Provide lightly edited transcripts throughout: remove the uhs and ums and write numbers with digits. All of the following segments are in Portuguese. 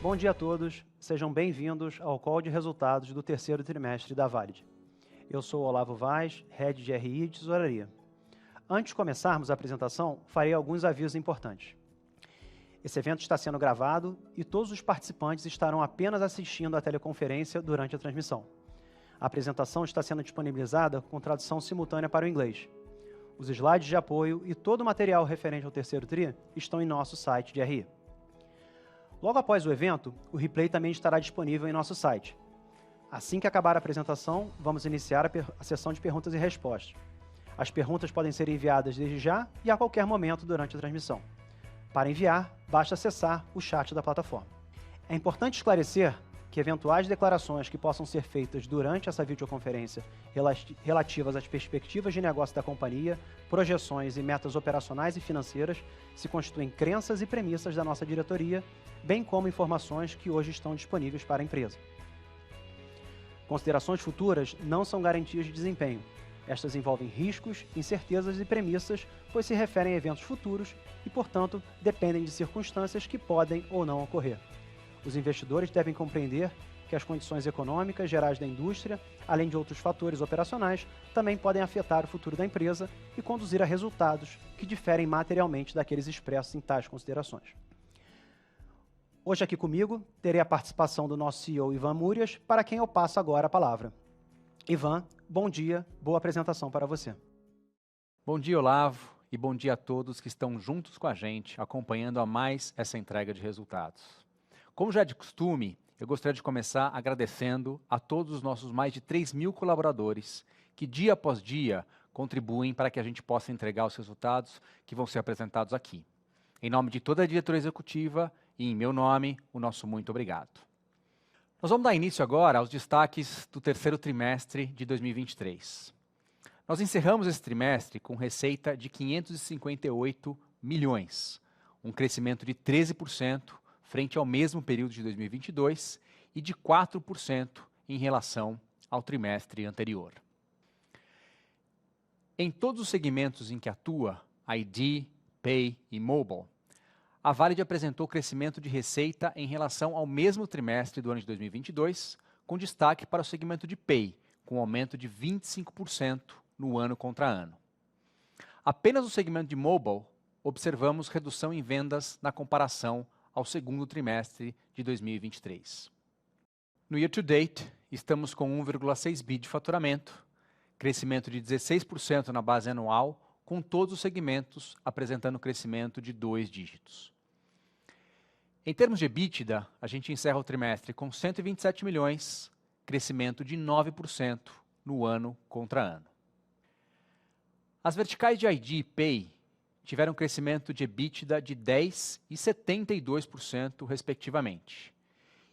Bom dia a todos, sejam bem-vindos ao call de resultados do terceiro trimestre da Valid. Eu sou o Olavo Vaz, Head de RI e Tesouraria. Antes de começarmos a apresentação, farei alguns avisos importantes. Esse evento está sendo gravado e todos os participantes estarão apenas assistindo à teleconferência durante a transmissão. A apresentação está sendo disponibilizada com tradução simultânea para o inglês. Os slides de apoio e todo o material referente ao terceiro TRI estão em nosso site de RI. Logo após o evento, o replay também estará disponível em nosso site. Assim que acabar a apresentação, vamos iniciar a sessão de perguntas e respostas. As perguntas podem ser enviadas desde já e a qualquer momento durante a transmissão. Para enviar, basta acessar o chat da plataforma. É importante esclarecer que eventuais declarações que possam ser feitas durante essa videoconferência relativas às perspectivas de negócio da companhia, projeções e metas operacionais e financeiras se constituem crenças e premissas da nossa diretoria, bem como informações que hoje estão disponíveis para a empresa. Considerações futuras não são garantias de desempenho. Estas envolvem riscos, incertezas e premissas, pois se referem a eventos futuros e, portanto, dependem de circunstâncias que podem ou não ocorrer. Os investidores devem compreender que as condições econômicas gerais da indústria, além de outros fatores operacionais, também podem afetar o futuro da empresa e conduzir a resultados que diferem materialmente daqueles expressos em tais considerações. Hoje aqui comigo terei a participação do nosso CEO Ivan Murias, para quem eu passo agora a palavra. Ivan, bom dia, boa apresentação para você. Bom dia, Olavo, e bom dia a todos que estão juntos com a gente, acompanhando a mais essa entrega de resultados. Como já é de costume, eu gostaria de começar agradecendo a todos os nossos mais de 3.000 colaboradores que dia após dia contribuem para que a gente possa entregar os resultados que vão ser apresentados aqui. Em nome de toda a diretoria executiva e em meu nome, o nosso muito obrigado. Nós vamos dar início agora aos destaques do terceiro trimestre de 2023. Nós encerramos esse trimestre com receita de 558 milhões, um crescimento de 13% frente ao mesmo período de 2022 e de 4% em relação ao trimestre anterior. Em todos os segmentos em que atua, ID, Pay e Mobile, a Valid apresentou crescimento de receita em relação ao mesmo trimestre do ano de 2022, com destaque para o segmento de Pay, com aumento de 25% no ano contra ano. Apenas no segmento de Mobile, observamos redução em vendas na comparação ao segundo trimestre de 2023. No year to date, estamos com 1,6 bi de faturamento, crescimento de 16% na base anual, com todos os segmentos apresentando crescimento de 2 dígitos. Em termos de EBITDA, a gente encerra o trimestre com 127 milhões, crescimento de 9% no ano contra ano. As verticais de ID e Pay tiveram crescimento de EBITDA de 10% e 72%, respectivamente.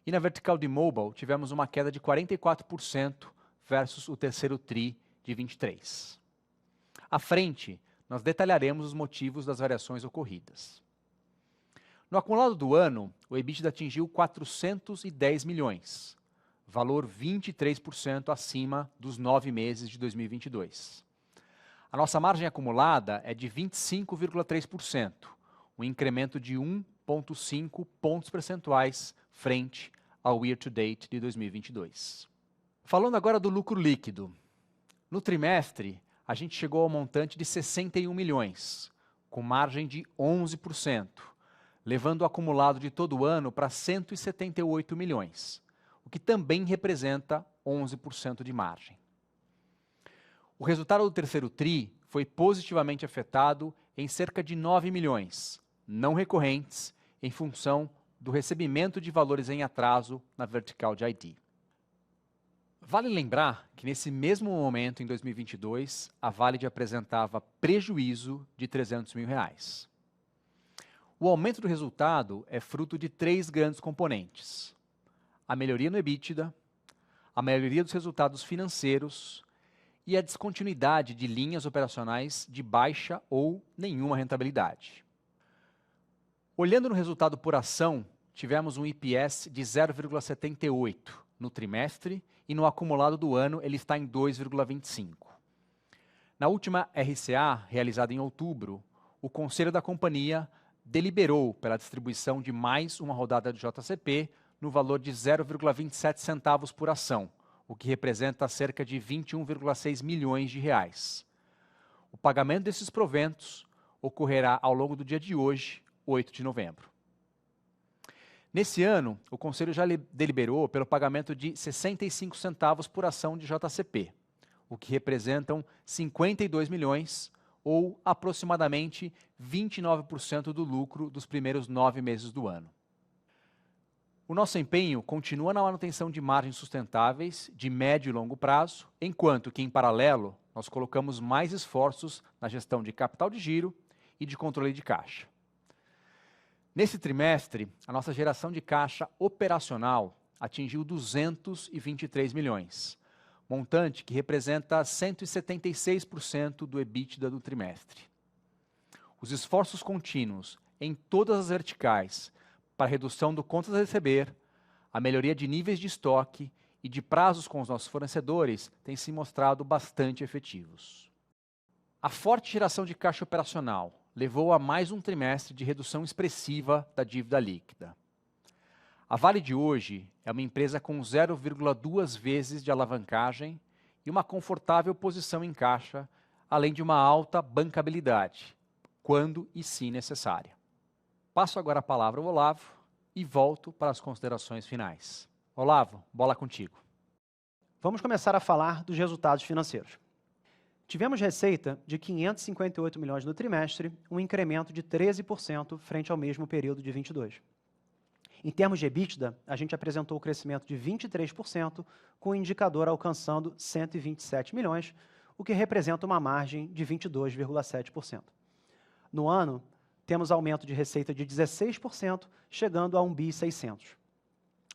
E na vertical de Mobile, tivemos uma queda de 44% versus o terceiro TRI de 23. À frente, nós detalharemos os motivos das variações ocorridas. No acumulado do ano, o EBITDA atingiu 410 milhões, valor 23% acima dos 9 meses de 2022. A nossa margem acumulada é de 25,3%, um incremento de 1,5 pontos percentuais frente ao year to date de 2022. Falando agora do lucro líquido. No trimestre, a gente chegou ao montante de 61 milhões, com margem de 11%, levando o acumulado de todo o ano para 178 milhões, o que também representa 11% de margem. O resultado do terceiro TRI foi positivamente afetado em cerca de 9 milhões, não recorrentes, em função do recebimento de valores em atraso na vertical de ID. Vale lembrar que nesse mesmo momento, em 2022, a Valid apresentava prejuízo de 300 mil reais. O aumento do resultado é fruto de 3 grandes componentes: a melhoria no EBITDA, a melhoria dos resultados financeiros e a descontinuidade de linhas operacionais de baixa ou nenhuma rentabilidade. Olhando no resultado por ação, tivemos um EPS de 0,78 no trimestre e no acumulado do ano ele está em 2,25. Na última RCA, realizada em outubro, o conselho da companhia deliberou pela distribuição de mais uma rodada de JCP no valor de 0,27 centavos por ação, o que representa cerca de 21,6 milhões de reais. O pagamento desses proventos ocorrerá ao longo do dia de hoje, 8 de novembro. Nesse ano, o Conselho já deliberou pelo pagamento de 65 centavos por ação de JCP, o que representam 52 milhões ou aproximadamente 29% do lucro dos primeiros 9 meses do ano. O nosso empenho continua na manutenção de margens sustentáveis de médio e longo prazo, enquanto que, em paralelo, nós colocamos mais esforços na gestão de capital de giro e de controle de caixa. Nesse trimestre, a nossa geração de caixa operacional atingiu 223 milhões, montante que representa 176% do EBITDA do trimestre. Os esforços contínuos em todas as verticais para a redução do contas a receber, a melhoria de níveis de estoque e de prazos com os nossos fornecedores têm se mostrado bastante efetivos. A forte geração de caixa operacional levou a mais um trimestre de redução expressiva da dívida líquida. A Vale de hoje é uma empresa com 0,2 vezes de alavancagem e uma confortável posição em caixa, além de uma alta bancabilidade, quando e se necessária. Passo agora a palavra ao Olavo e volto para as considerações finais. Olavo, bola contigo. Vamos começar a falar dos resultados financeiros. Tivemos receita de 558 milhões no trimestre, um incremento de 13% frente ao mesmo período de 22. Em termos de EBITDA, a gente apresentou o crescimento de 23%, com o indicador alcançando 127 milhões, o que representa uma margem de 22,7%. No ano, temos aumento de receita de 16%, chegando a 1.600 bi.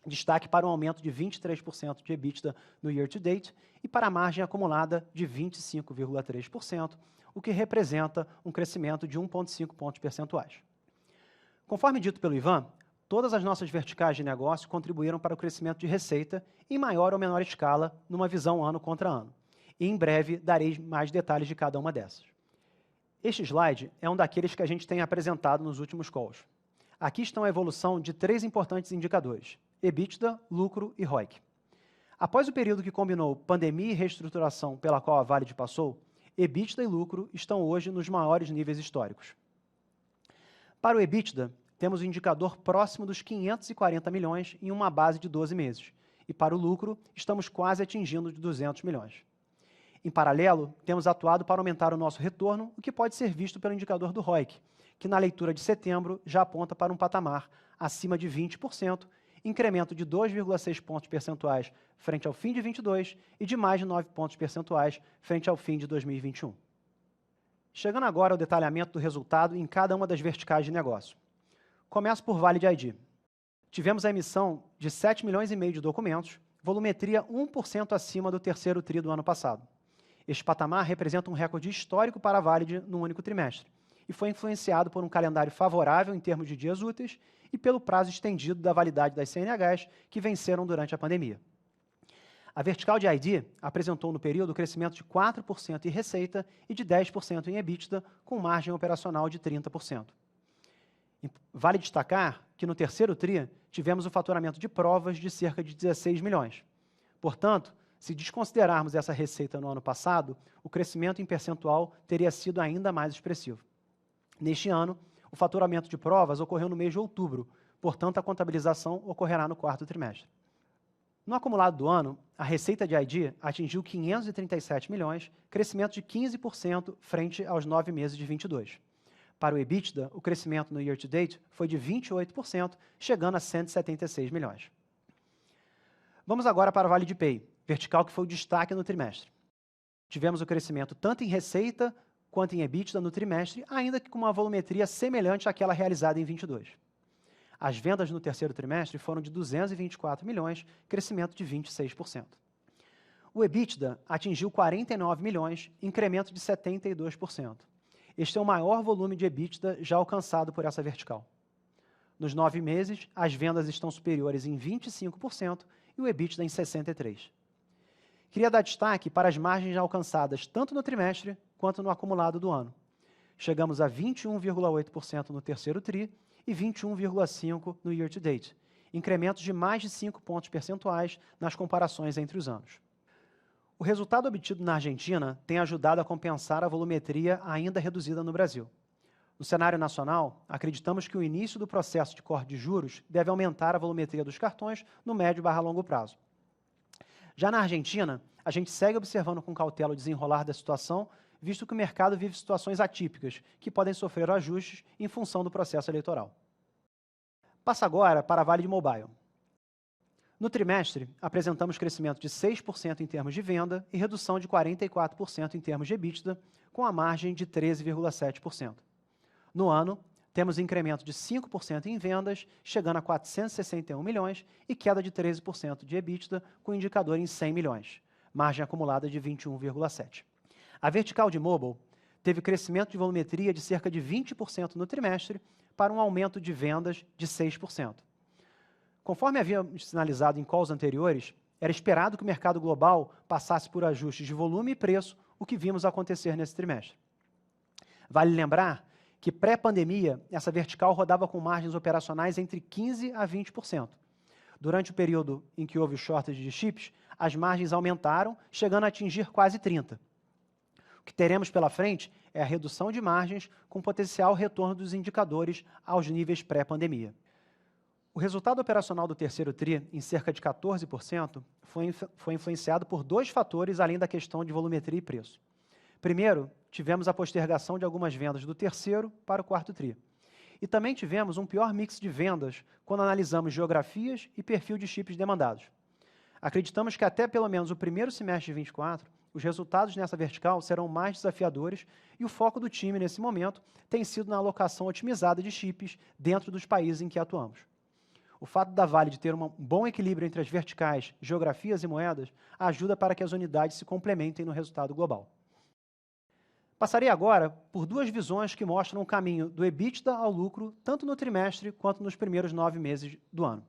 Destaque para um aumento de 23% de EBITDA no year to date e para a margem acumulada de 25,3%, o que representa um crescimento de 1,5 pontos percentuais. Conforme dito pelo Ivan, todas as nossas verticais de negócio contribuíram para o crescimento de receita em maior ou menor escala, numa visão ano contra ano. E em breve darei mais detalhes de cada uma dessas. Este slide é um daqueles que a gente tem apresentado nos últimos calls. Aqui estão a evolução de 3 importantes indicadores: EBITDA, lucro e ROIC. Após o período que combinou pandemia e reestruturação pela qual a Vale passou, EBITDA e lucro estão hoje nos maiores níveis históricos. Para o EBITDA, temos o indicador próximo dos 540 milhões em uma base de 12 meses. E para o lucro, estamos quase atingindo de 200 milhões. Em paralelo, temos atuado para aumentar o nosso retorno, o que pode ser visto pelo indicador do ROIC, que na leitura de setembro já aponta para um patamar acima de 20%, incremento de 2,6 pontos percentuais frente ao fim de 22 e de mais de 9 pontos percentuais frente ao fim de 2021. Chegando agora ao detalhamento do resultado em cada uma das verticais de negócio. Começo por Vale de ID. Tivemos a emissão de 7 milhões e meio de documentos, volumetria 1% acima do terceiro tri do ano passado. Este patamar representa um recorde histórico para a Vale no único trimestre e foi influenciado por um calendário favorável em termos de dias úteis e pelo prazo estendido da validade das CNHs que venceram durante a pandemia. A vertical de ID apresentou no período crescimento de 4% em receita e de 10% em EBITDA, com margem operacional de 30%. Vale destacar que no terceiro TRI tivemos o faturamento de provas de cerca de 16 milhões. Portanto, se desconsiderarmos essa receita no ano passado, o crescimento em percentual teria sido ainda mais expressivo. Neste ano, o faturamento de provas ocorreu no mês de outubro, portanto, a contabilização ocorrerá no quarto trimestre. No acumulado do ano, a receita de ID atingiu 537 milhões, crescimento de 15% frente aos 9 meses de 22. Para o EBITDA, o crescimento no year to date foi de 28%, chegando a 176 milhões. Vamos agora para o Vale de Pay, vertical que foi o destaque no trimestre. Tivemos o crescimento tanto em receita quanto em EBITDA no trimestre, ainda que com uma volumetria semelhante àquela realizada em 22. As vendas no terceiro trimestre foram de 224 milhões, crescimento de 26%. O EBITDA atingiu 49 milhões, incremento de 72%. Este é o maior volume de EBITDA já alcançado por essa vertical. Nos 9 meses, as vendas estão superiores em 25% e o EBITDA em 63%. Queria dar destaque para as margens alcançadas tanto no trimestre quanto no acumulado do ano. Chegamos a 21,8% no terceiro TRI e 21,5% no year to date, incrementos de mais de 5 pontos percentuais nas comparações entre os anos. O resultado obtido na Argentina tem ajudado a compensar a volumetria ainda reduzida no Brasil. No cenário nacional, acreditamos que o início do processo de corte de juros deve aumentar a volumetria dos cartões no médio/longo prazo. Já na Argentina, a gente segue observando com cautela o desenrolar da situação, visto que o mercado vive situações atípicas, que podem sofrer ajustes em função do processo eleitoral. Passa agora para a Valid Mobile. No trimestre, apresentamos crescimento de 6% em termos de venda e redução de 44% em termos de EBITDA, com a margem de 13,7%. No ano, temos incremento de 5% em vendas, chegando a 461 milhões, e queda de 13% de EBITDA, com indicador em 100 milhões, margem acumulada de 21,7%. A vertical de mobile teve crescimento de volumetria de cerca de 20% no trimestre, para um aumento de vendas de 6%. Conforme havíamos sinalizado em calls anteriores, era esperado que o mercado global passasse por ajustes de volume e preço, o que vimos acontecer nesse trimestre. Vale lembrar que pré-pandemia, essa vertical rodava com margens operacionais entre 15% a 20%. Durante o período em que houve shortage de chips, as margens aumentaram, chegando a atingir quase 30%. O que teremos pela frente é a redução de margens com potencial retorno dos indicadores aos níveis pré-pandemia. O resultado operacional do terceiro TRI, em cerca de 14%, foi influenciado por dois fatores além da questão de volumetria e preço. Primeiro, tivemos a postergação de algumas vendas do terceiro para o quarto TRI. E também tivemos um pior mix de vendas quando analisamos geografias e perfil de chips demandados. Acreditamos que até pelo menos o primeiro semestre de 2024, os resultados nessa vertical serão mais desafiadores e o foco do time nesse momento tem sido na alocação otimizada de chips dentro dos países em que atuamos. O fato da Valid ter um bom equilíbrio entre as verticais, geografias e moedas ajuda para que as unidades se complementem no resultado global. Passarei agora por duas visões que mostram o caminho do EBITDA ao lucro, tanto no trimestre quanto nos primeiros 9 meses do ano.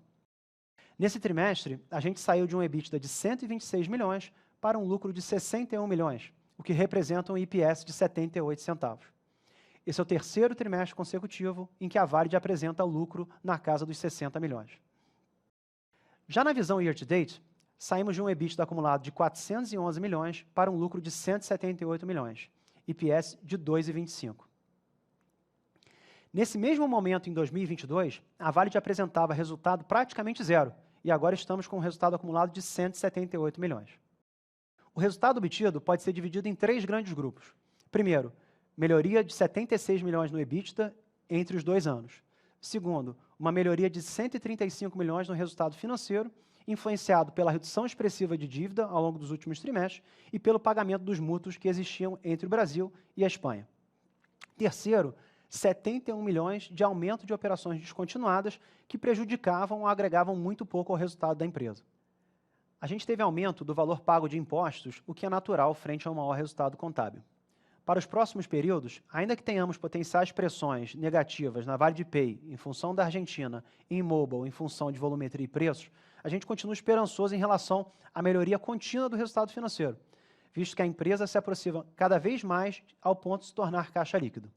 Nesse trimestre, a gente saiu de um EBITDA de 126 milhões para um lucro de 61 milhões, o que representa um IPS de 78 centavos. Esse é o terceiro trimestre consecutivo em que a Valid apresenta lucro na casa dos 60 milhões. Já na visão year-to-date, saímos de um EBITDA acumulado de 411 milhões para um lucro de 178 milhões, IPS de 2,25. Nesse mesmo momento, em 2022, a Valid apresentava resultado praticamente zero, e agora estamos com um resultado acumulado de 178 milhões. O resultado obtido pode ser dividido em 3 grandes grupos. Primeiro, melhoria de 76 milhões no EBITDA entre os 2 anos. Segundo, uma melhoria de 135 milhões no resultado financeiro, influenciado pela redução expressiva de dívida ao longo dos últimos trimestres e pelo pagamento dos mútuos que existiam entre o Brasil e a Espanha. Terceiro, 71 milhões de aumento de operações descontinuadas que prejudicavam ou agregavam muito pouco ao resultado da empresa. A gente teve aumento do valor pago de impostos, o que é natural frente a um maior resultado contábil. Para os próximos períodos, ainda que tenhamos potenciais pressões negativas na Valid Pay em função da Argentina e em Mobile em função de volumetria e preços, a gente continua esperançoso em relação à melhoria contínua do resultado financeiro, visto que a empresa se aproxima cada vez mais ao ponto de se tornar caixa líquido.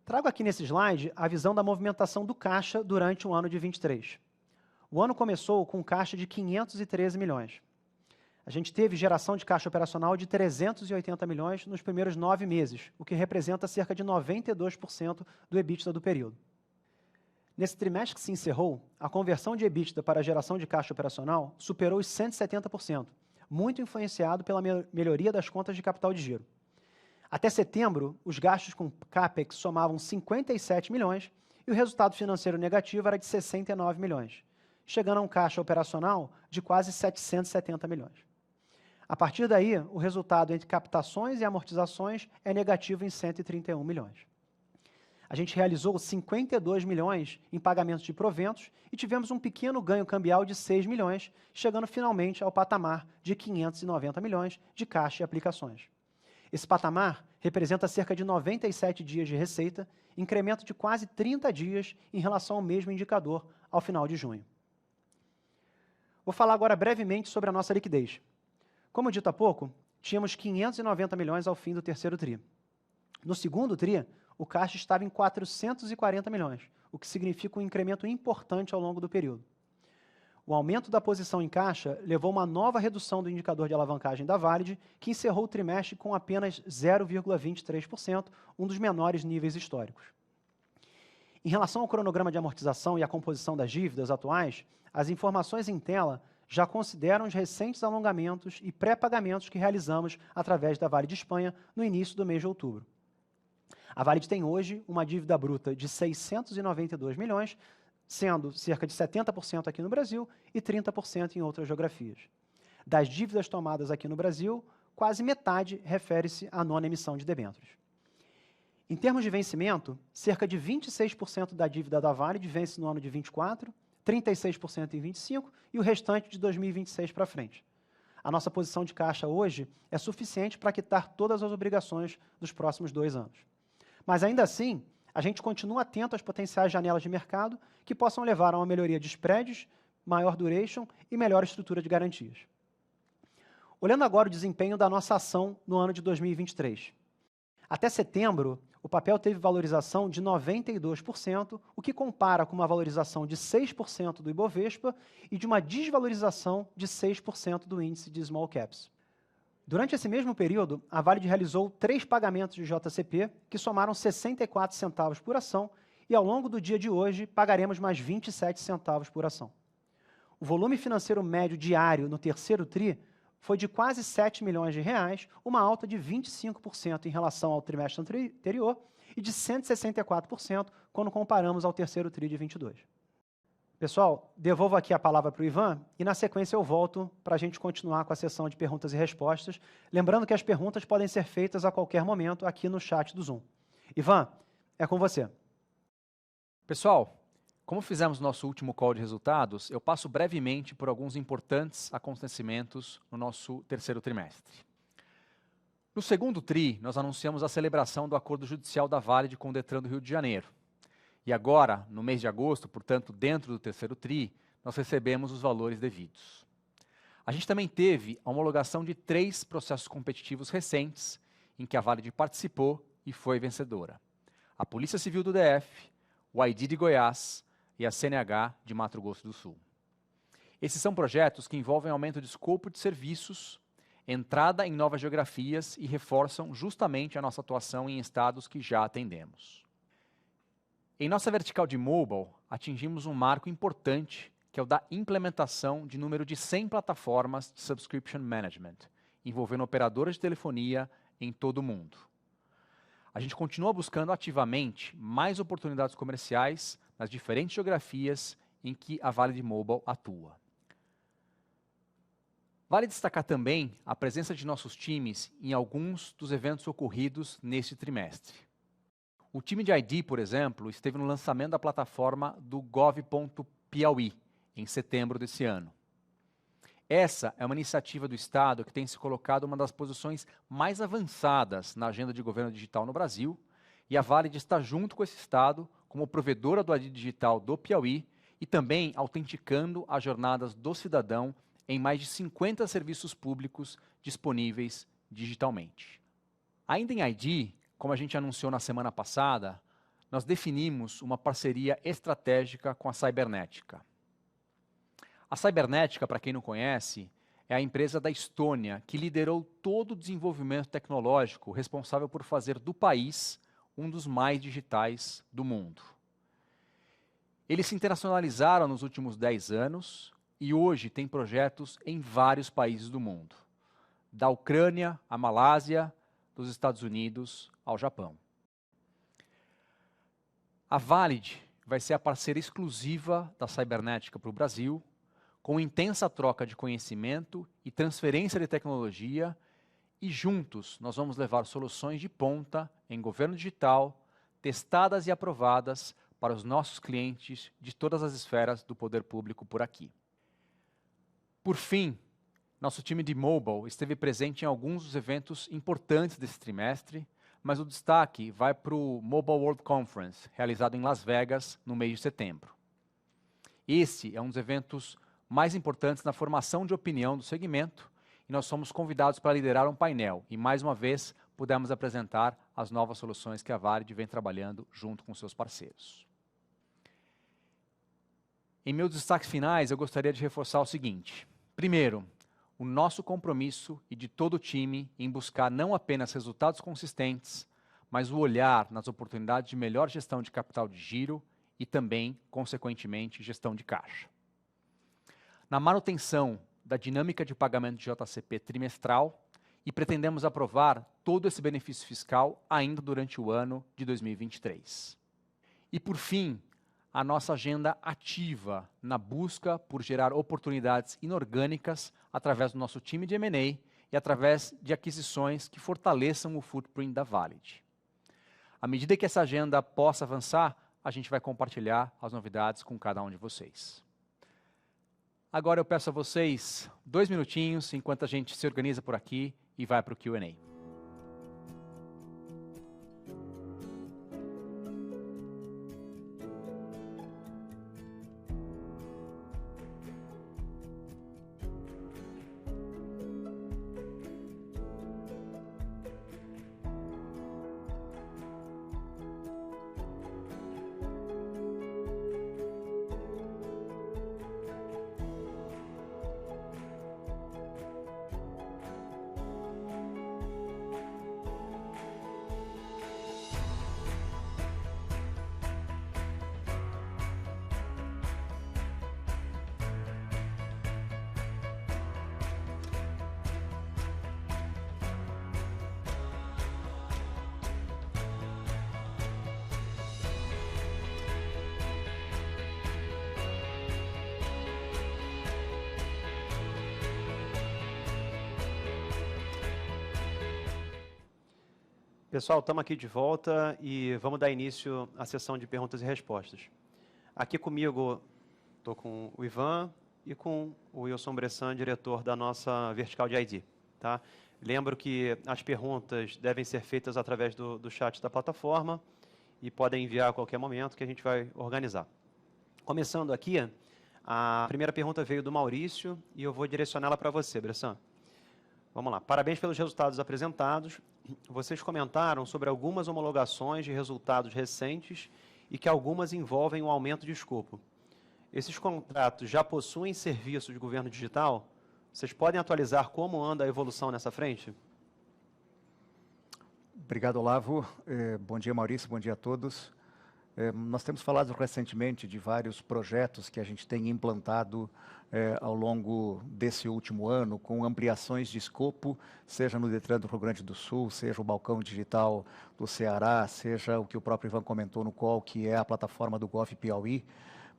Trago aqui nesse slide a visão da movimentação do caixa durante o ano de 2023. O ano começou com caixa de 513 milhões. A gente teve geração de caixa operacional de 380 milhões nos primeiros 9 meses, o que representa cerca de 92% do EBITDA do período. Nesse trimestre que se encerrou, a conversão de EBITDA para a geração de caixa operacional superou os 170%, muito influenciado pela melhoria das contas de capital de giro. Até setembro, os gastos com CAPEX somavam 57 milhões e o resultado financeiro negativo era de 69 milhões, chegando a um caixa operacional de quase 770 milhões. A partir daí, o resultado entre captações e amortizações é negativo em 131 milhões. A gente realizou 52 milhões em pagamentos de proventos e tivemos um pequeno ganho cambial de 6 milhões, chegando finalmente ao patamar de 590 milhões de caixa e aplicações. Esse patamar representa cerca de 97 dias de receita, incremento de quase 30 dias em relação ao mesmo indicador ao final de junho. Vou falar agora brevemente sobre a nossa liquidez. Como dito há pouco, tínhamos 590 milhões ao fim do terceiro TRI. No segundo TRI, o caixa estava em 440 milhões, o que significa um incremento importante ao longo do período. O aumento da posição em caixa levou a uma nova redução do indicador de alavancagem da Valid, que encerrou o trimestre com apenas 0,23%, um dos menores níveis históricos. Em relação ao cronograma de amortização e à composição das dívidas atuais, as informações em tela já consideram os recentes alongamentos e pré-pagamentos que realizamos através da Valid Espanha no início do mês de outubro. A Valid tem hoje uma dívida bruta de 692 milhões, sendo cerca de 70% aqui no Brasil e 30% em outras geografias. Das dívidas tomadas aqui no Brasil, quase metade refere-se à nona emissão de debêntures. Em termos de vencimento, cerca de 26% da dívida da Valid vence no ano de 24, 36% em 25 e o restante de 2026 para frente. A nossa posição de caixa hoje é suficiente para quitar todas as obrigações dos próximos 2 anos. Mas ainda assim, a gente continua atento às potenciais janelas de mercado que possam levar a uma melhoria de spreads, maior duration e melhor estrutura de garantias. Olhando agora o desempenho da nossa ação no ano de 2023. Até setembro, o papel teve valorização de 92%, o que compara com uma valorização de 6% do Ibovespa e de uma desvalorização de 6% do índice de Small Caps. Durante esse mesmo período, a Valid realizou 3 pagamentos de JCP, que somaram 64 centavos por ação, e ao longo do dia de hoje pagaremos mais 27 centavos por ação. O volume financeiro médio diário no terceiro TRI foi de quase 7 milhões de reais, uma alta de 25% em relação ao trimestre anterior e de 164% quando comparamos ao terceiro TRI de 22. Pessoal, devolvo aqui a palavra para o Ivan e, na sequência, eu volto para a gente continuar com a sessão de perguntas e respostas. Lembrando que as perguntas podem ser feitas a qualquer momento aqui no chat do Zoom. Ivan, é com você. Pessoal, como fizemos no nosso último call de resultados, eu passo brevemente por alguns importantes acontecimentos no nosso terceiro trimestre. No segundo TRI, nós anunciamos a celebração do acordo judicial da Valid com o Detran do Rio de Janeiro. E agora, no mês de agosto, portanto, dentro do terceiro TRI, nós recebemos os valores devidos. A gente também teve a homologação de 3 processos competitivos recentes, em que a Valid participou e foi vencedora. A Polícia Civil do DF, o ID de Goiás e a CNH de Mato Grosso do Sul. Esses são projetos que envolvem aumento de escopo de serviços, entrada em novas geografias e reforçam justamente a nossa atuação em estados que já atendemos. Em nossa vertical de mobile, atingimos um marco importante, que é o da implementação de número de 100 plataformas de subscription management, envolvendo operadoras de telefonia em todo o mundo. A gente continua buscando ativamente mais oportunidades comerciais nas diferentes geografias em que a Valid Mobile atua. Vale destacar também a presença de nossos times em alguns dos eventos ocorridos neste trimestre. O time de ID, por exemplo, esteve no lançamento da plataforma do Gov.Piauí, em setembro desse ano. Essa é uma iniciativa do Estado que tem se colocado uma das posições mais avançadas na agenda de governo digital no Brasil, e a Valid está junto com esse Estado como provedora do ID digital do Piauí e também autenticando as jornadas do cidadão em mais de 50 serviços públicos disponíveis digitalmente. Ainda em ID, como a gente anunciou na semana passada, nós definimos uma parceria estratégica com a Cybernética. A Cybernética, para quem não conhece, é a empresa da Estônia que liderou todo o desenvolvimento tecnológico responsável por fazer do país um dos mais digitais do mundo. Eles se internacionalizaram nos últimos 10 anos e hoje têm projetos em vários países do mundo, da Ucrânia à Malásia, dos Estados Unidos ao Japão. A Valid vai ser a parceira exclusiva da Cybernética para o Brasil, com intensa troca de conhecimento e transferência de tecnologia, e juntos nós vamos levar soluções de ponta em governo digital, testadas e aprovadas para os nossos clientes de todas as esferas do poder público por aqui. Por fim, nosso time de mobile esteve presente em alguns dos eventos importantes desse trimestre, mas o destaque vai para o Mobile World Conference, realizado em Las Vegas no mês de setembro. Esse é um dos eventos mais importantes na formação de opinião do segmento, e nós somos convidados para liderar um painel e, mais uma vez, pudemos apresentar as novas soluções que a Valid vem trabalhando junto com seus parceiros. Em meus destaques finais, eu gostaria de reforçar o seguinte. Primeiro, o nosso compromisso e de todo o time em buscar não apenas resultados consistentes, mas o olhar nas oportunidades de melhor gestão de capital de giro e também, consequentemente, gestão de caixa. Na manutenção da dinâmica de pagamento de JCP trimestral, e pretendemos aprovar todo esse benefício fiscal ainda durante o ano de 2023. E, por fim, a nossa agenda ativa na busca por gerar oportunidades inorgânicas através do nosso time de M&A e através de aquisições que fortaleçam o footprint da Valid. À medida que essa agenda possa avançar, a gente vai compartilhar as novidades com cada um de vocês. Agora eu peço a vocês 2 minutinhos enquanto a gente se organiza por aqui e vai para o Q&A. Pessoal, estamos aqui de volta e vamos dar início à sessão de perguntas e respostas. Aqui comigo, estou com o Ivan e com o Wilson Bressan, diretor da nossa vertical de ID. Tá? Lembro que as perguntas devem ser feitas através do chat da plataforma e podem enviar a qualquer momento que a gente vai organizar. Começando aqui, a primeira pergunta veio do Maurício e eu vou direcioná-la para você, Bressan. Vamos lá. Parabéns pelos resultados apresentados. Vocês comentaram sobre algumas homologações de resultados recentes e que algumas envolvem um aumento de escopo. Esses contratos já possuem serviço de governo digital? Vocês podem atualizar como anda a evolução nessa frente? Obrigado, Olavo. Bom dia, Maurício. Bom dia a todos. Nós temos falado recentemente de vários projetos que a gente tem implantado ao longo desse último ano, com ampliações de escopo, seja no Detran do Rio Grande do Sul, seja o balcão digital do Ceará, seja o que o próprio Ivan comentou no call, que é a plataforma do Gov Piauí.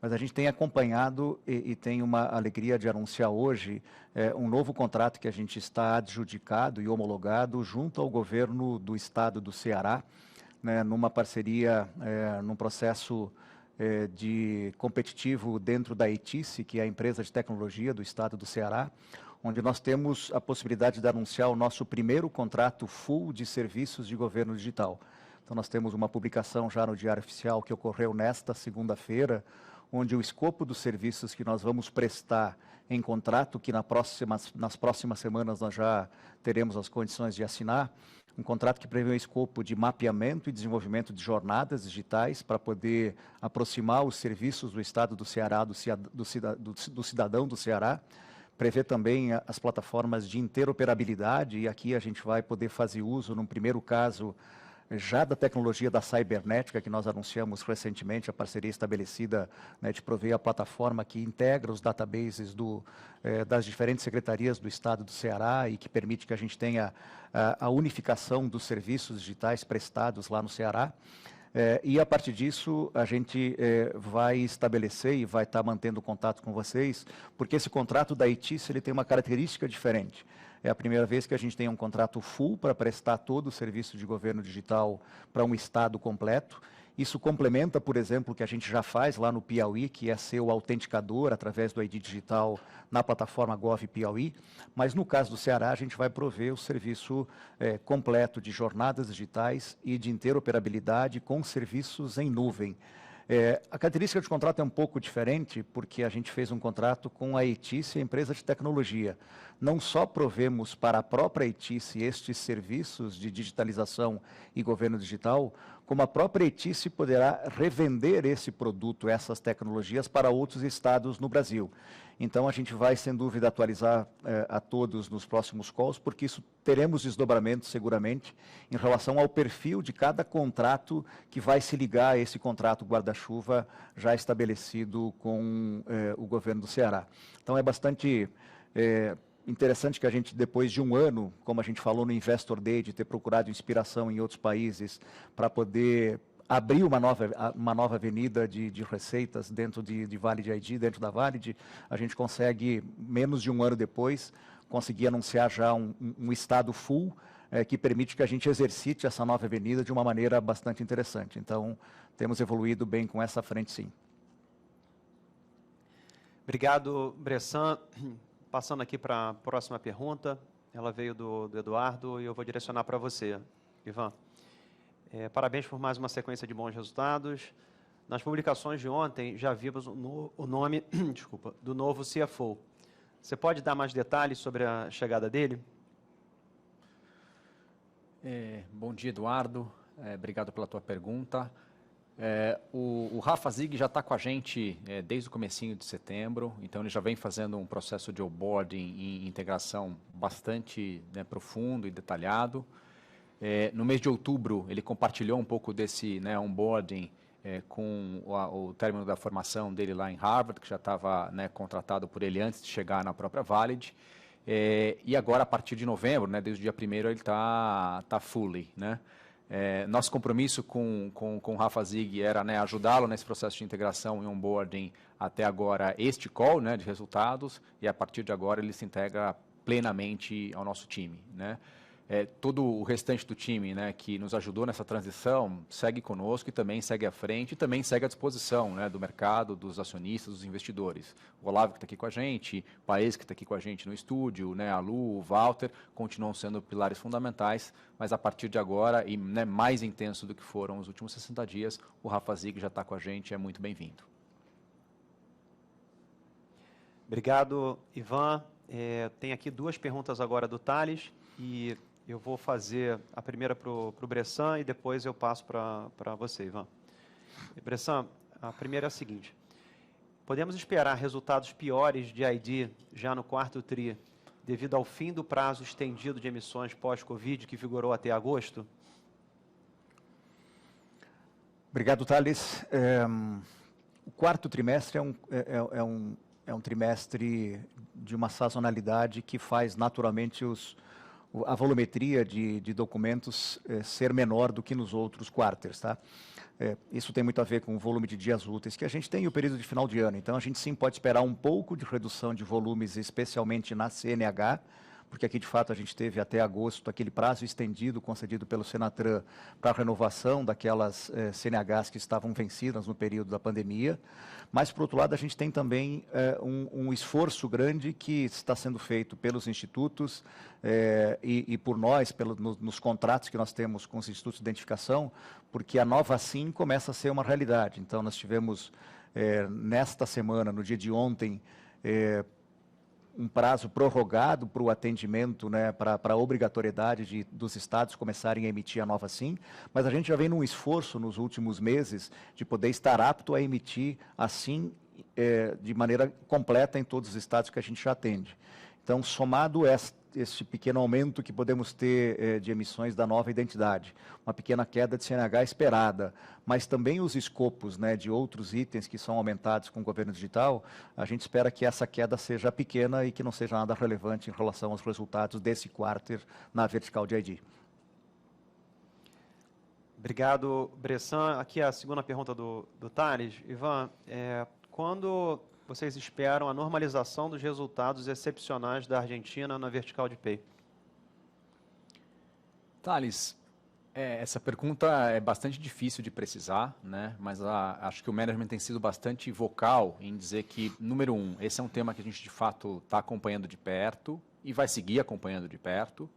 Mas a gente tem acompanhado e tem uma alegria de anunciar hoje um novo contrato que a gente está adjudicado e homologado junto ao governo do estado do Ceará, né, numa parceria, num processo de competitivo dentro da ETICE, que é a empresa de tecnologia do estado do Ceará, onde nós temos a possibilidade de anunciar o nosso primeiro contrato full de serviços de governo digital. Então nós temos uma publicação já no Diário Oficial que ocorreu nesta segunda-feira, onde o escopo dos serviços que nós vamos prestar em contrato, que nas próximas semanas nós já teremos as condições de assinar, um contrato que prevê um escopo de mapeamento e desenvolvimento de jornadas digitais para poder aproximar os serviços do Estado do Ceará, do cidadão do Ceará. Prevê também as plataformas de interoperabilidade, e aqui a gente vai poder fazer uso, num primeiro caso, já da tecnologia da cibernética, que nós anunciamos recentemente, a parceria estabelecida, né, de prover a plataforma que integra os databases das diferentes secretarias do Estado do Ceará e que permite que a gente tenha a unificação dos serviços digitais prestados lá no Ceará. E a partir disso, a gente vai estabelecer e vai estar mantendo contato com vocês, porque esse contrato da ETICE ele tem uma característica diferente. É a primeira vez que a gente tem um contrato full para prestar todo o serviço de governo digital para um estado completo. Isso complementa, por exemplo, o que a gente já faz lá no Piauí, que é ser o autenticador através do ID digital na plataforma Gov Piauí. Mas no caso do Ceará, a gente vai prover o serviço completo de jornadas digitais e de interoperabilidade com serviços em nuvem. A característica de contrato é um pouco diferente, porque a gente fez um contrato com a ETICE, a empresa de tecnologia. Não só provemos para a própria ETICE estes serviços de digitalização e governo digital, como a própria ETICE poderá revender esse produto, essas tecnologias, para outros estados no Brasil. Então, a gente vai, sem dúvida, atualizar a todos nos próximos calls, porque isso teremos desdobramentos, seguramente, em relação ao perfil de cada contrato que vai se ligar a esse contrato guarda-chuva já estabelecido com o governo do Ceará. Então, é bastante interessante que a gente, depois de um ano, como a gente falou no Investor Day, de ter procurado inspiração em outros países para poder abrir uma nova avenida de receitas dentro de Valid ID, dentro da Valid, a gente consegue, menos de um ano depois, conseguir anunciar já um estado full, que permite que a gente exercite essa nova avenida de uma maneira bastante interessante. Então, temos evoluído bem com essa frente, sim. Obrigado, Bressan. Passando aqui para a próxima pergunta, ela veio do Eduardo e eu vou direcionar para você, Ivan. Parabéns por mais uma sequência de bons resultados. Nas publicações de ontem, já vimos o nome do novo CFO. Você pode dar mais detalhes sobre a chegada dele? Bom dia, Eduardo. Obrigado pela tua pergunta. O Rafa Zig já está com a gente desde o comecinho de setembro, então ele já vem fazendo um processo de onboarding e integração bastante profundo e detalhado. No mês de outubro, ele compartilhou um pouco desse onboarding com o término da formação dele lá em Harvard, que já estava contratado por ele antes de chegar na própria Valid. E agora, a partir de novembro, desde o dia 1º, ele está fully, nosso compromisso com o Rafa Zig era ajudá-lo nesse processo de integração e onboarding até agora este call de resultados, e a partir de agora ele se integra plenamente ao nosso time. Todo o restante do time que nos ajudou nessa transição segue conosco e também segue à frente e também segue à disposição do mercado, dos acionistas, dos investidores. O Olavo, que está aqui com a gente, o Paes, que está aqui com a gente no estúdio, a Lu, o Walter, continuam sendo pilares fundamentais, mas a partir de agora, e mais intenso do que foram os últimos 60 dias, o Rafa Zig já está com a gente, é muito bem-vindo. Obrigado, Ivan. Tem aqui duas perguntas agora do Thales e eu vou fazer a primeira para o Bressan e depois eu passo para você, Ivan. Bressan, a primeira é a seguinte. Podemos esperar resultados piores de ID já no quarto TRI, devido ao fim do prazo estendido de emissões pós-Covid que vigorou até agosto? Obrigado, Thales. O quarto trimestre é um trimestre de uma sazonalidade que faz naturalmente a volumetria de documentos ser menor do que nos outros quarters, tá? Isso tem muito a ver com o volume de dias úteis que a gente tem e o período de final de ano. Então, a gente sim pode esperar um pouco de redução de volumes, especialmente na CNH, porque aqui, de fato, a gente teve até agosto aquele prazo estendido concedido pelo Senatran para a renovação daquelas CNHs que estavam vencidas no período da pandemia. Mas, por outro lado, a gente tem também um esforço grande que está sendo feito pelos institutos e por nós, nos contratos que nós temos com os institutos de identificação, porque a nova SIM começa a ser uma realidade. Então, nós tivemos, nesta semana, no dia de ontem, um prazo prorrogado para o atendimento, para a obrigatoriedade dos estados começarem a emitir a nova SIM, mas a gente já vem num esforço nos últimos meses de poder estar apto a emitir a SIM de maneira completa em todos os estados que a gente já atende. Então, somado este pequeno aumento que podemos ter de emissões da nova identidade, uma pequena queda de CNH esperada, mas também os escopos de outros itens que são aumentados com o governo digital, a gente espera que essa queda seja pequena e que não seja nada relevante em relação aos resultados desse quarter na vertical de ID. Obrigado, Bressan. Aqui a segunda pergunta do Thales. Ivan, quando vocês esperam a normalização dos resultados excepcionais da Argentina na vertical de Pay? Thales, essa pergunta é bastante difícil de precisar, mas acho que o management tem sido bastante vocal em dizer que, número um, esse é um tema que a gente de fato está acompanhando de perto e vai seguir acompanhando de perto.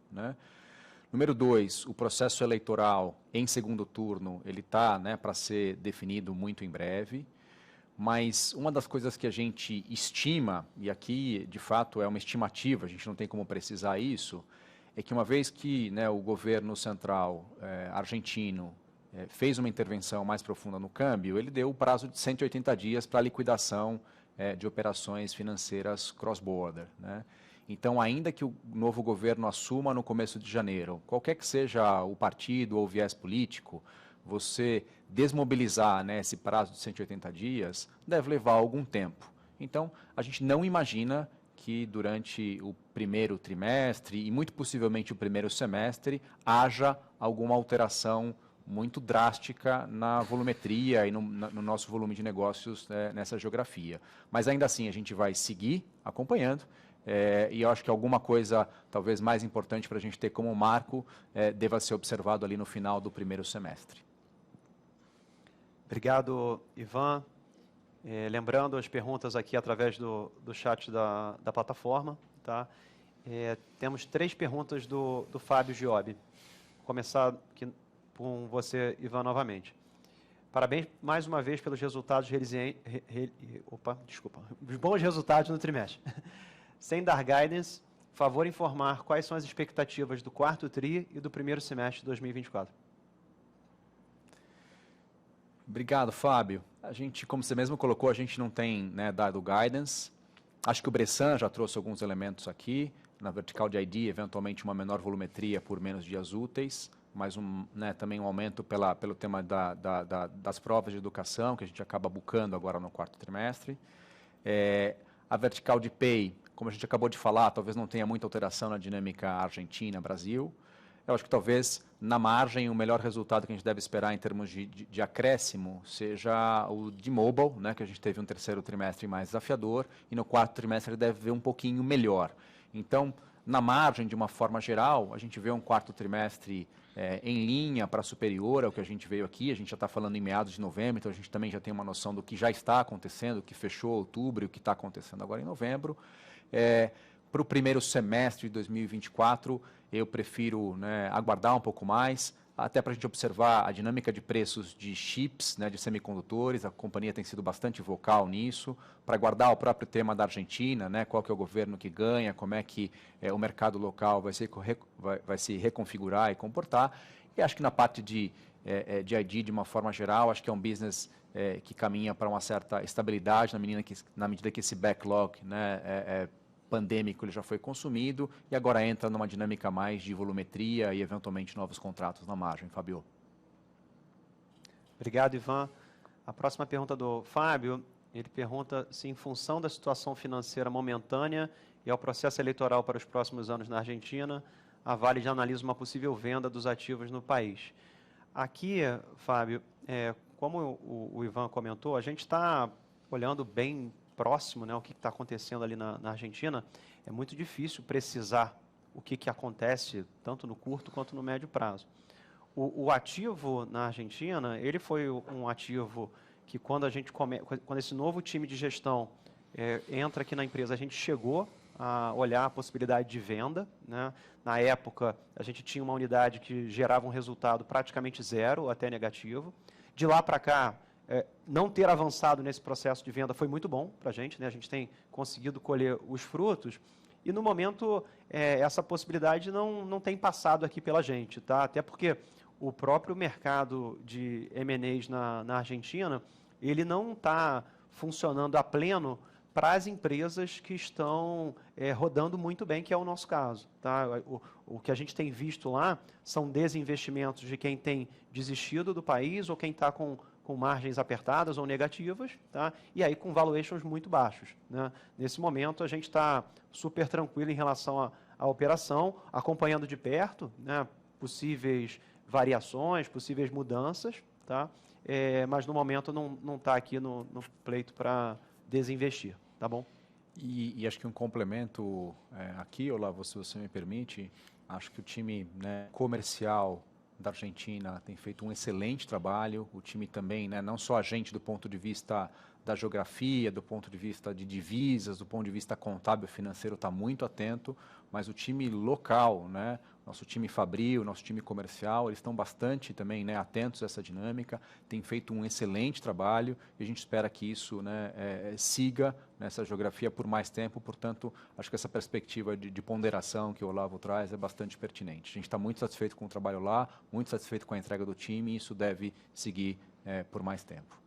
Número 2, o processo eleitoral em segundo turno, ele está, né, para ser definido muito em breve. Mas uma das coisas que a gente estima, e aqui de fato é uma estimativa, a gente não tem como precisar isso, é que uma vez que, né, o governo central argentino fez uma intervenção mais profunda no câmbio, ele deu o prazo de 180 dias para a liquidação de operações financeiras cross-border, né? Então, ainda que o novo governo assuma no começo de janeiro, qualquer que seja o partido ou o viés político, você desmobilizar, né, esse prazo de 180 dias deve levar algum tempo. Então, a gente não imagina que durante o primeiro trimestre e muito possivelmente o primeiro semestre haja alguma alteração muito drástica na volumetria e no nosso volume de negócios, né, nessa geografia. Mas ainda assim a gente vai seguir acompanhando. E eu acho que alguma coisa, talvez mais importante para a gente ter como marco, deva ser observado ali no final do primeiro semestre. Obrigado, Ivan. Lembrando as perguntas aqui através do chat da plataforma. Tá? Temos 3 perguntas do Fábio Giobbi. Vou começar aqui com você, Ivan, novamente. Parabéns mais uma vez pelos resultados os bons resultados no trimestre. Sem dar guidance, favor informar quais são as expectativas do quarto TRI e do primeiro semestre de 2024. Obrigado, Fábio. A gente, como você mesmo colocou, a gente não tem, né, dado guidance. Acho que o Bressan já trouxe alguns elementos aqui. Na vertical de ID, eventualmente uma menor volumetria por menos dias úteis, mas também um aumento pelo tema das provas de educação, que a gente acaba bucando agora no quarto trimestre. A vertical de Pay, como a gente acabou de falar, talvez não tenha muita alteração na dinâmica Argentina-Brasil. Eu acho que talvez, na margem, o melhor resultado que a gente deve esperar em termos de acréscimo seja o de mobile, né, que a gente teve um terceiro trimestre mais desafiador, e no quarto trimestre ele deve ver um pouquinho melhor. Então, na margem, de uma forma geral, a gente vê um quarto trimestre em linha para superior ao que a gente veio aqui. A gente já está falando em meados de novembro, então a gente também já tem uma noção do que já está acontecendo, o que fechou outubro e o que está acontecendo agora em novembro. Para o primeiro semestre de 2024, eu prefiro, né, aguardar um pouco mais, até para a gente observar a dinâmica de preços de chips, né, de semicondutores. A companhia tem sido bastante vocal nisso, para guardar o próprio tema da Argentina, né, qual que é o governo que ganha, como é que o mercado local vai se reconfigurar e comportar. E acho que na parte de ID, de uma forma geral, acho que é um business que caminha para uma certa estabilidade, na medida que esse backlog, né, pandêmico ele já foi consumido e agora entra numa dinâmica mais de volumetria e eventualmente novos contratos na margem. Fábio. Obrigado, Ivan. A próxima pergunta do Fábio, ele pergunta se em função da situação financeira momentânea e ao processo eleitoral para os próximos anos na Argentina, a Vale já analisa uma possível venda dos ativos no país. Aqui, Fábio, como o Ivan comentou, a gente está olhando bem próximo, né, o que está acontecendo ali na Argentina. É muito difícil precisar o que acontece tanto no curto quanto no médio prazo. O ativo na Argentina, ele foi um ativo que quando esse novo time de gestão entra aqui na empresa, a gente chegou a olhar a possibilidade de venda, né? Na época, a gente tinha uma unidade que gerava um resultado praticamente zero, até negativo. De lá para cá, não ter avançado nesse processo de venda foi muito bom para a gente, né? A gente tem conseguido colher os frutos e, no momento, essa possibilidade não tem passado aqui pela gente, tá? Até porque o próprio mercado de M&As na Argentina, ele não está funcionando a pleno para as empresas que estão rodando muito bem, que é o nosso caso. Tá? O que a gente tem visto lá são desinvestimentos de quem tem desistido do país ou quem está com margens apertadas ou negativas, tá? E aí com valuations muito baixos, né? Nesse momento, a gente está super tranquilo em relação à operação, acompanhando de perto, né, possíveis variações, possíveis mudanças, tá? Mas no momento não está aqui no pleito para desinvestir, tá bom? E acho que um complemento aqui, Olavo, se você me permite, acho que o time, né, comercial da Argentina tem feito um excelente trabalho. O time também, né, não só a gente do ponto de vista da geografia, do ponto de vista de divisas, do ponto de vista contábil financeiro, está muito atento, mas o time local, né, nosso time fabril, nosso time comercial, eles estão bastante também, né, atentos a essa dinâmica, têm feito um excelente trabalho e a gente espera que isso, né, siga nessa geografia por mais tempo. Portanto, acho que essa perspectiva de ponderação que o Olavo traz é bastante pertinente. A gente está muito satisfeito com o trabalho lá, muito satisfeito com a entrega do time e isso deve seguir por mais tempo.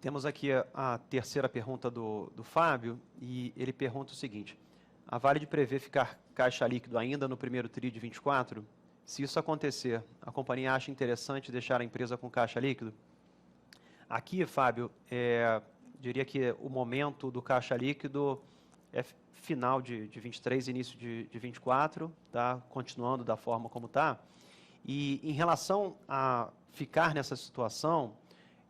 Temos aqui a terceira pergunta do Fábio, e ele pergunta o seguinte: a Vale prevê ficar caixa líquido ainda no primeiro TRI de 24? Se isso acontecer, a companhia acha interessante deixar a empresa com caixa líquido? Aqui, Fábio, diria que o momento do caixa líquido é final de 23, início de 24, tá? Continuando da forma como está. E em relação a ficar nessa situação,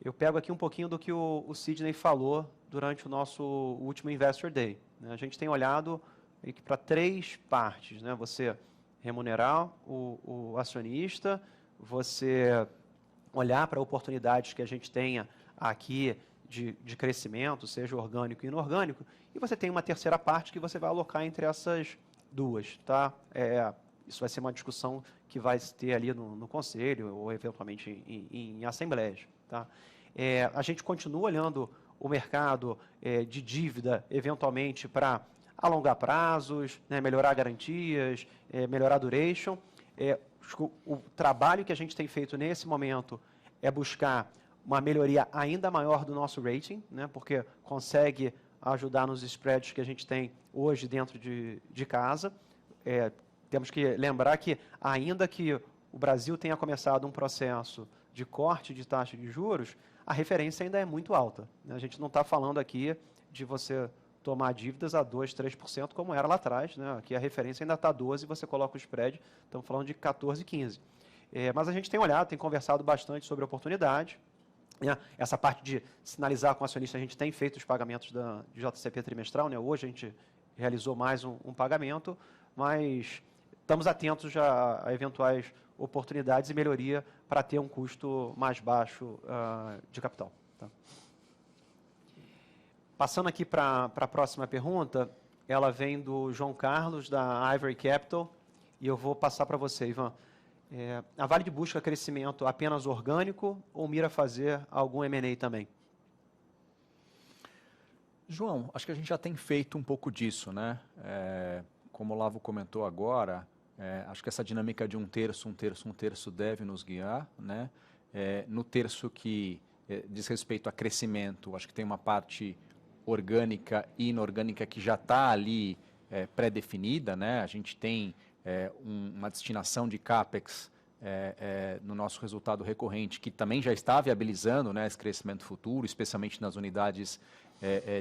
eu pego aqui um pouquinho do que o Sidney falou durante o nosso último Investor Day, né? A gente tem olhado para 3 partes, né? Você remunerar o acionista, você olhar para oportunidades que a gente tenha aqui de crescimento, seja orgânico e inorgânico, e você tem uma terceira parte que você vai alocar entre essas duas, tá? Isso vai ser uma discussão que vai ter ali no conselho ou eventualmente em assembleias, tá? A gente continua olhando o mercado de dívida, eventualmente, para alongar prazos, né, melhorar garantias, melhorar duration. O trabalho que a gente tem feito nesse momento é buscar uma melhoria ainda maior do nosso rating, né, porque consegue ajudar nos spreads que a gente tem hoje dentro de casa. Temos que lembrar que, ainda que o Brasil tenha começado um processo de corte de taxa de juros, a referência ainda é muito alta, né? A gente não está falando aqui de você tomar dívidas a 2%, 3%, como era lá atrás, né? Aqui a referência ainda está 12%, você coloca o spread, estamos falando de 14%, 15%. Mas a gente tem olhado, tem conversado bastante sobre oportunidade. Essa parte de sinalizar com o acionista, a gente tem feito os pagamentos de JCP trimestral, né? Hoje a gente realizou mais um pagamento, mas estamos atentos a eventuais oportunidades e melhoria para ter um custo mais baixo de capital. Tá? Passando aqui para a próxima pergunta, ela vem do João Carlos, da Ivory Capital, e eu vou passar para você, Ivan. A Vale busca crescimento apenas orgânico ou mira fazer algum M&A também? João, acho que a gente já tem feito um pouco disso, né? Como o Olavo comentou agora, acho que essa dinâmica de um terço deve nos guiar, né? No terço que diz respeito a crescimento, acho que tem uma parte orgânica e inorgânica que já está ali pré-definida, né? A gente tem uma destinação de CAPEX no nosso resultado recorrente, que também já está viabilizando, né, esse crescimento futuro, especialmente nas unidades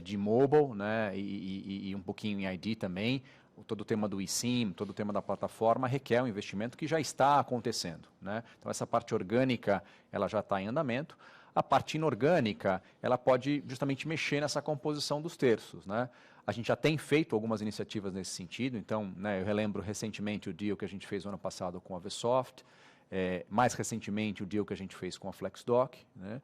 de mobile, né, e um pouquinho em ID também. Todo o tema do eSIM, todo o tema da plataforma requer um investimento que já está acontecendo, né? Então, essa parte orgânica, ela já está em andamento. A parte inorgânica, ela pode justamente mexer nessa composição dos terços, né? A gente já tem feito algumas iniciativas nesse sentido. Então, né, eu relembro recentemente o deal que a gente fez no ano passado com a Vsoft, mais recentemente o deal que a gente fez com a FlexDoc, né?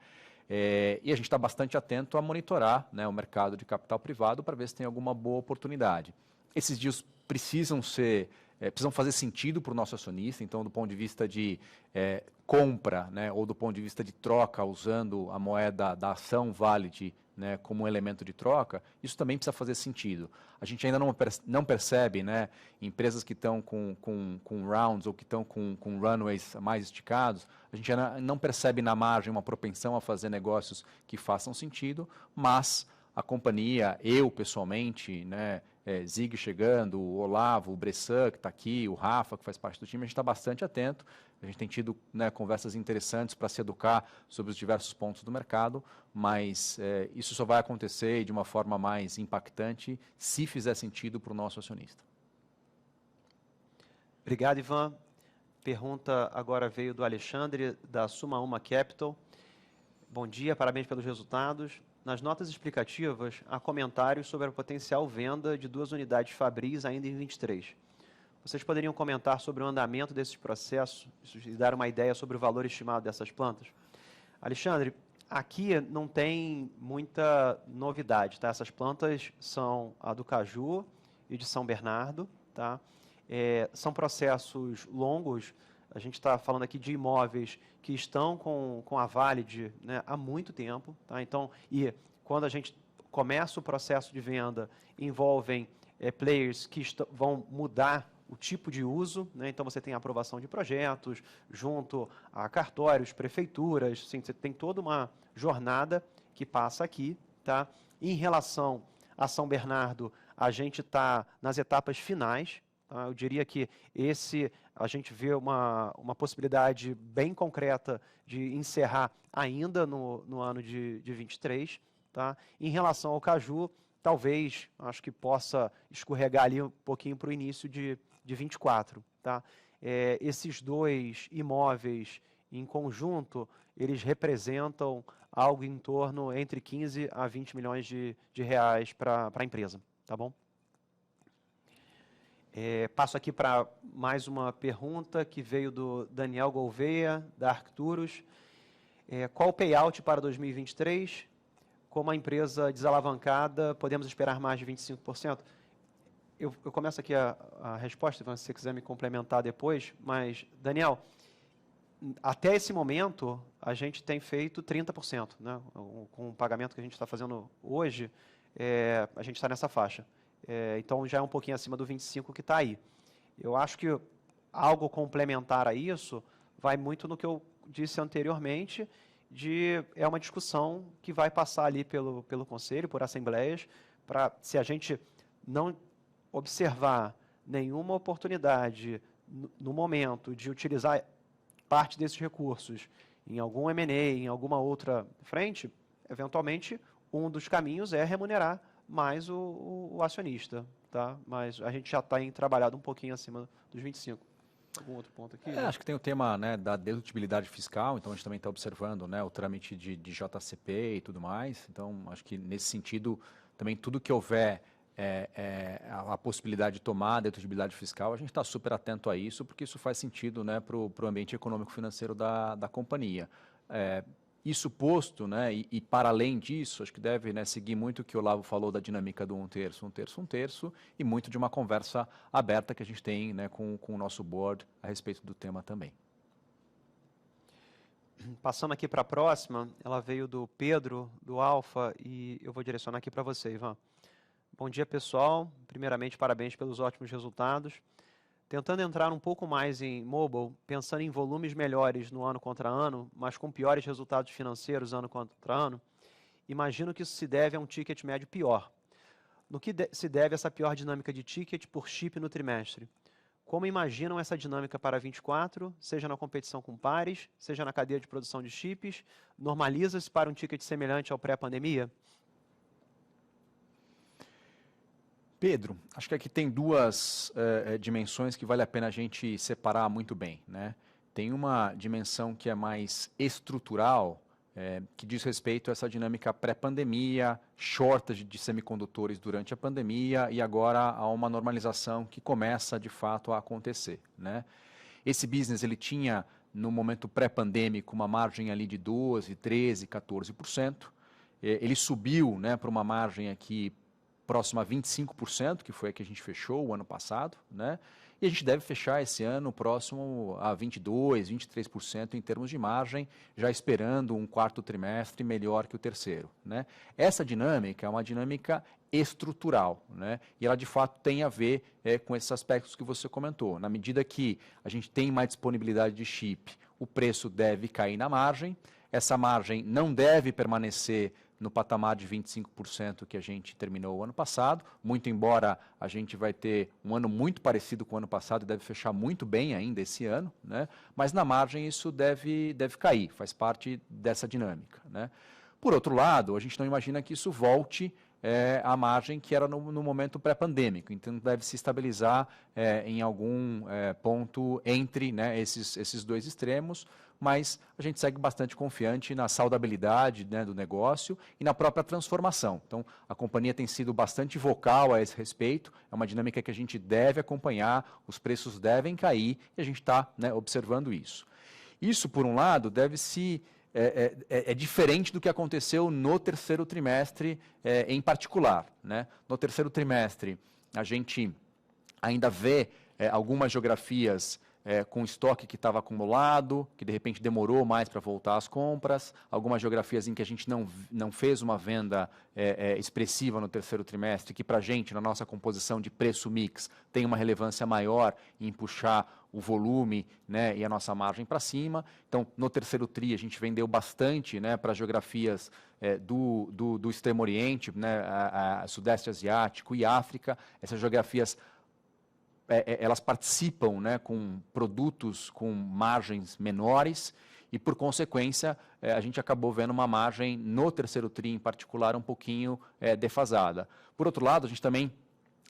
E a gente está bastante atento a monitorar, né, o mercado de capital privado para ver se tem alguma boa oportunidade. Esses deals precisam fazer sentido para o nosso acionista. Então, do ponto de vista de compra, né, ou do ponto de vista de troca, usando a moeda da ação Valid, né, como um elemento de troca, isso também precisa fazer sentido. A gente ainda não percebe, né, empresas que estão com rounds ou que estão com runways mais esticados, a gente ainda não percebe na margem uma propensão a fazer negócios que façam sentido, mas a companhia, eu pessoalmente, né, Zig chegando, o Olavo, o Bressan, que está aqui, o Rafa, que faz parte do time, a gente está bastante atento. A gente tem tido, né, conversas interessantes para se educar sobre os diversos pontos do mercado, mas isso só vai acontecer de uma forma mais impactante se fizer sentido para o nosso acionista. Obrigado, Ivan. Pergunta agora veio do Alexandre, da Suma Uma Capital. Bom dia, parabéns pelos resultados. Nas notas explicativas, há comentários sobre a potencial venda de 2 unidades Fabris ainda em 23. Vocês poderiam comentar sobre o andamento desses processos e dar uma ideia sobre o valor estimado dessas plantas? Alexandre, Aqui não tem muita novidade, tá? Essas plantas são a do Caju e de São Bernardo, tá? São processos longos. A gente está falando aqui de imóveis que estão com a Valid, né, há muito tempo, tá? Então, e quando a gente começa o processo de venda, envolvem players que vão mudar o tipo de uso, né? Então você tem a aprovação de projetos junto a cartórios, prefeituras, assim, você tem toda uma jornada que passa aqui, tá? Em relação a São Bernardo, a gente está nas etapas finais, tá? Eu diria que a gente vê uma possibilidade bem concreta de encerrar ainda no ano de 23, tá? Em relação ao Caju, talvez, acho que possa escorregar ali um pouquinho para o início de 24, tá? Esses dois imóveis em conjunto, eles representam algo em torno entre 15 a 20 milhões de reais para a empresa, tá bom? Passo aqui para mais uma pergunta que veio do Daniel Gouveia, da Arcturus. Qual o payout para 2023? Como a empresa desalavancada, podemos esperar mais de 25%? Eu começo aqui a resposta, se você quiser me complementar depois, mas, Daniel, até esse momento, a gente tem feito 30%, né? Com o pagamento que a gente está fazendo hoje, a gente está nessa faixa. Então, já é um pouquinho acima do 25% que está aí. Eu acho que algo complementar a isso vai muito no que eu disse anteriormente, é uma discussão que vai passar ali pelo Conselho, por assembleias, para, se a gente não observar nenhuma oportunidade no momento de utilizar parte desses recursos em algum M&A, em alguma outra frente, eventualmente, um dos caminhos é remunerar mais o acionista, tá? Mas a gente já está trabalhado um pouquinho acima dos 25%. Algum outro ponto aqui? Acho que tem o tema, né, da dedutibilidade fiscal, então a gente também está observando, né, o trâmite de JCP e tudo mais. Então, acho que nesse sentido, também tudo que houver a possibilidade de tomar a dedutibilidade fiscal, a gente está super atento a isso, porque isso faz sentido, né, para o ambiente econômico-financeiro da companhia. Isso posto, né, e para além disso, acho que deve, né, seguir muito o que o Olavo falou da dinâmica do 1/3, 1/3, 1/3, e muito de uma conversa aberta que a gente tem, né, com o nosso board a respeito do tema também. Passando aqui para a próxima, ela veio do Pedro, do Alfa, e eu vou direcionar aqui para você, Ivan. Bom dia, pessoal. Primeiramente, parabéns pelos ótimos resultados. Tentando entrar um pouco mais em mobile, pensando em volumes melhores no ano contra ano, mas com piores resultados financeiros ano contra ano, imagino que isso se deve a um ticket médio pior. No que se deve essa pior dinâmica de ticket por chip no trimestre? Como imaginam essa dinâmica para 24, seja na competição com pares, seja na cadeia de produção de chips? Normaliza-se para um ticket semelhante ao pré-pandemia? Pedro, acho que aqui tem duas dimensões que vale a pena a gente separar muito bem, né? Tem uma dimensão que é mais estrutural, que diz respeito a essa dinâmica pré-pandemia, shortage de semicondutores durante a pandemia e agora há uma normalização que começa de fato a acontecer, né? Esse business ele tinha no momento pré-pandêmico uma margem ali de 12, 13, 14%. Ele subiu, né, para uma margem aqui próxima a 25%, que foi a que a gente fechou o ano passado, né? E a gente deve fechar esse ano próximo a 22%, 23% em termos de margem, já esperando um quarto trimestre melhor que o terceiro, né? Essa dinâmica é uma dinâmica estrutural, né? E ela de fato tem a ver com esses aspectos que você comentou. Na medida que a gente tem mais disponibilidade de chip, o preço deve cair na margem, essa margem não deve permanecer no patamar de 25% que a gente terminou o ano passado, muito embora a gente vai ter um ano muito parecido com o ano passado e deve fechar muito bem ainda esse ano, né? Mas na margem isso deve cair, faz parte dessa dinâmica, né? Por outro lado, a gente não imagina que isso volte à margem que era no momento pré-pandêmico, então deve se estabilizar em algum ponto entre, né, esses dois extremos, mas a gente segue bastante confiante na saudabilidade, né, do negócio e na própria transformação. Então, a companhia tem sido bastante vocal a esse respeito, é uma dinâmica que a gente deve acompanhar, os preços devem cair e a gente está, né, observando isso. Isso, por um lado, deve se é diferente do que aconteceu no terceiro trimestre em particular, né? No terceiro trimestre, a gente ainda vê algumas geografias com estoque que estava acumulado, que de repente demorou mais para voltar às compras, algumas geografias em que a gente não fez uma venda expressiva no terceiro trimestre, que para a gente, na nossa composição de preço mix, tem uma relevância maior em puxar o volume, né, e a nossa margem para cima. Então, no terceiro TRI, a gente vendeu bastante, né, para geografias do Extremo Oriente, né, Sudeste Asiático e África. Essas geografias elas participam, né, com produtos com margens menores e, por consequência, a gente acabou vendo uma margem, no terceiro TRI em particular, um pouquinho defasada. Por outro lado, a gente também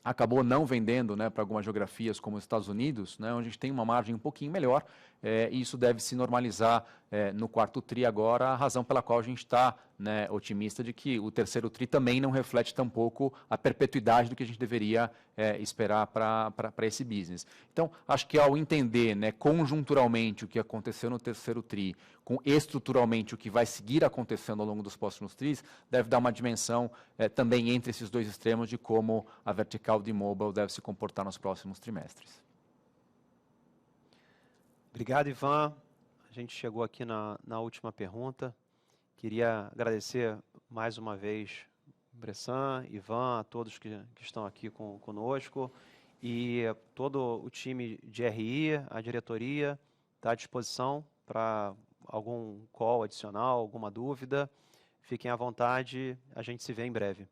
acabou não vendendo, né, para algumas geografias como os Estados Unidos, né, onde a gente tem uma margem um pouquinho melhor, e isso deve se normalizar no quarto TRI agora, a razão pela qual a gente está, né, otimista de que o terceiro TRI também não reflete tampouco a perpetuidade do que a gente deveria esperar para esse business. Então, acho que ao entender, né, conjunturalmente o que aconteceu no terceiro TRI, com estruturalmente o que vai seguir acontecendo ao longo dos próximos TRIs, deve dar uma dimensão também entre esses dois extremos de como a vertical de mobile deve se comportar nos próximos trimestres. Obrigado, Ivan. A gente chegou aqui na última pergunta. Queria agradecer mais uma vez Bressan, Ivan, a todos que estão aqui conosco e todo o time de RI, a diretoria, está à disposição para algum call adicional, alguma dúvida. Fiquem à vontade, a gente se vê em breve.